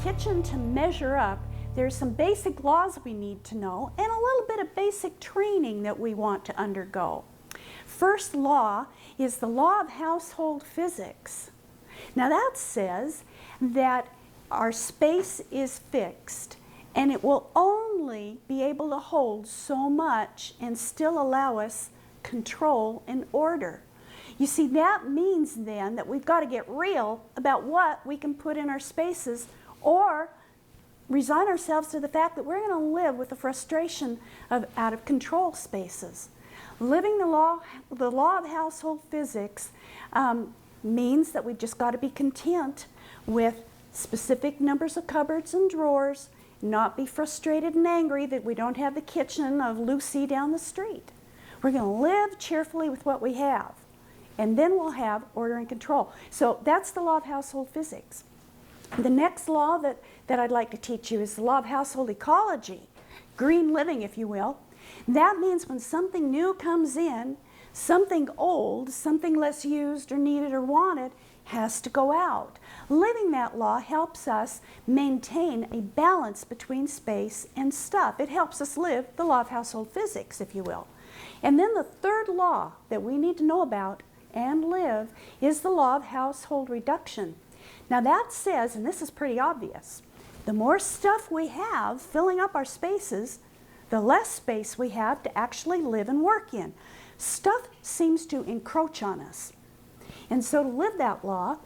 kitchen to measure up, there's some basic laws we need to know and a little bit of basic training that we want to undergo. First law is the law of household physics. Now that says that our space is fixed and it will only be able to hold so much and still allow us control and order. You see, that means then that we've got to get real about what we can put in our spaces, or resign ourselves to the fact that we're going to live with the frustration of out of control spaces. Living the law of household physics means that we've just got to be content with specific numbers of cupboards and drawers, not be frustrated and angry that we don't have the kitchen of Lucy down the street. We're going to live cheerfully with what we have, and then we'll have order and control. So that's the law of household physics. The next law that I'd like to teach you is the law of household ecology, green living, if you will. That means when something new comes in, something old, something less used or needed or wanted, has to go out. Living that law helps us maintain a balance between space and stuff. It helps us live the law of household physics, if you will. And then the third law that we need to know about and live is the law of household reduction. Now that says, and this is pretty obvious, the more stuff we have filling up our spaces, the less space we have to actually live and work in. Stuff seems to encroach on us. And so to live that law,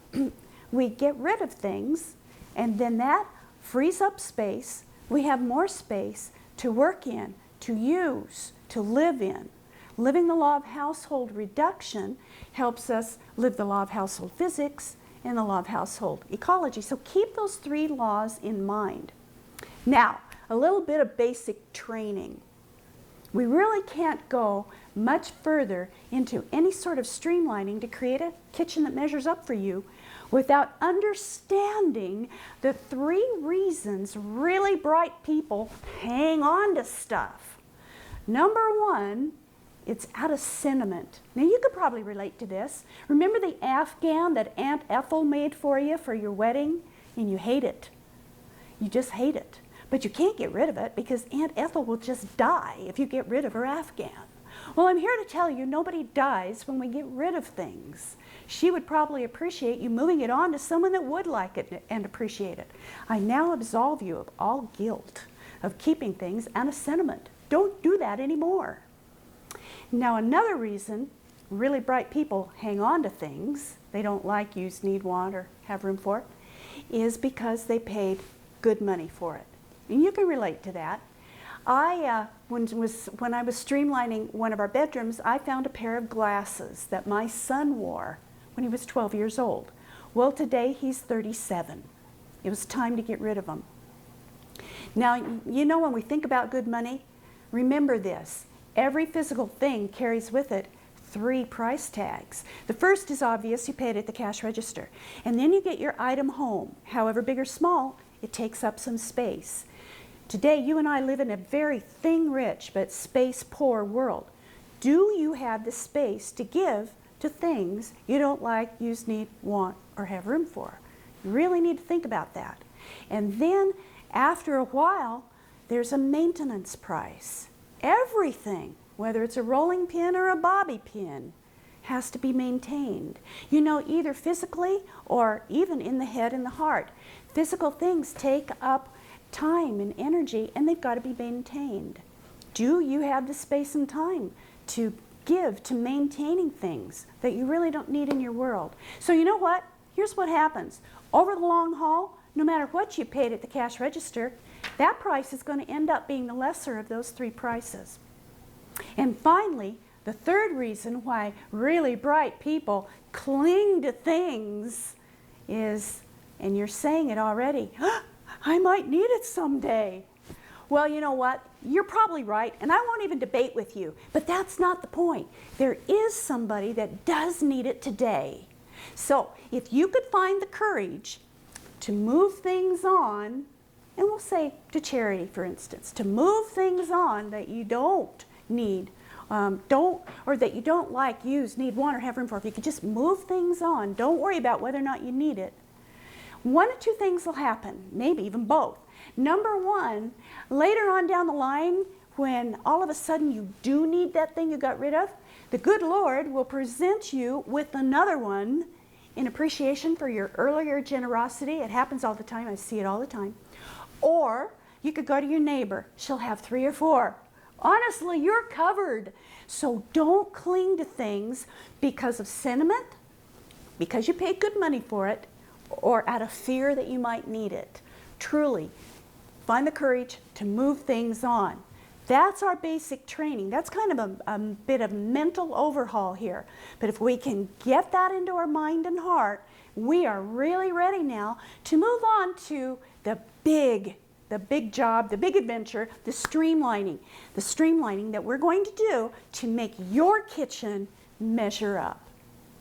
we get rid of things, and then that frees up space. We have more space to work in, to use, to live in. Living the law of household reduction helps us live the law of household physics and the law of household ecology. So keep those three laws in mind. Now, a little bit of basic training. We really can't go much further into any sort of streamlining to create a kitchen that measures up for you without understanding the three reasons really bright people hang on to stuff. Number one, it's out of sentiment. Now you could probably relate to this. Remember the Afghan that Aunt Ethel made for you for your wedding, and you hate it. You just hate it. But you can't get rid of it because Aunt Ethel will just die if you get rid of her Afghan. Well, I'm here to tell you nobody dies when we get rid of things. She would probably appreciate you moving it on to someone that would like it and appreciate it. I now absolve you of all guilt of keeping things out of sentiment. Don't do that anymore. Now another reason really bright people hang on to things they don't like, use, need, want, or have room for, is because they paid good money for it. And you can relate to that. When I was streamlining one of our bedrooms, I found a pair of glasses that my son wore when he was 12 years old. Well, today he's 37. It was time to get rid of them. Now, you know, when we think about good money, remember this. Every physical thing carries with it three price tags. The first is obvious, you pay it at the cash register. And then you get your item home. However big or small, it takes up some space. Today, you and I live in a very thing-rich but space-poor world. Do you have the space to give to things you don't like, use, need, want, or have room for? You really need to think about that. And then, after a while, there's a maintenance price. Everything, whether it's a rolling pin or a bobby pin, has to be maintained. You know, either physically or even in the head and the heart. Physical things take up time and energy, and they've got to be maintained. Do you have the space and time to give to maintaining things that you really don't need in your world? So you know what? Here's what happens. Over the long haul, no matter what you paid at the cash register, that price is going to end up being the lesser of those three prices. And finally, the third reason why really bright people cling to things is, and you're saying it already, I might need it someday. Well, you know what? You're probably right, and I won't even debate with you, but that's not the point. There is somebody that does need it today. So if you could find the courage to move things on, and we'll say to charity, for instance, to move things on that you don't need, or that you don't like, use, need, want, or have room for. If you could just move things on, don't worry about whether or not you need it. one of two things will happen, maybe even both. Number one, later on down the line, when all of a sudden you do need that thing you got rid of, the good Lord will present you with another one in appreciation for your earlier generosity. It happens all the time. I see it all the time. Or you could go to your neighbor. She'll have 3 or 4. Honestly, you're covered. So don't cling to things because of sentiment, because you paid good money for it, or out of fear that you might need it. Truly, find the courage to move things on. That's our basic training. That's kind of a bit of mental overhaul here. But if we can get that into our mind and heart, we are really ready now to move on to the big job, the big adventure, the streamlining that we're going to do to make your kitchen measure up.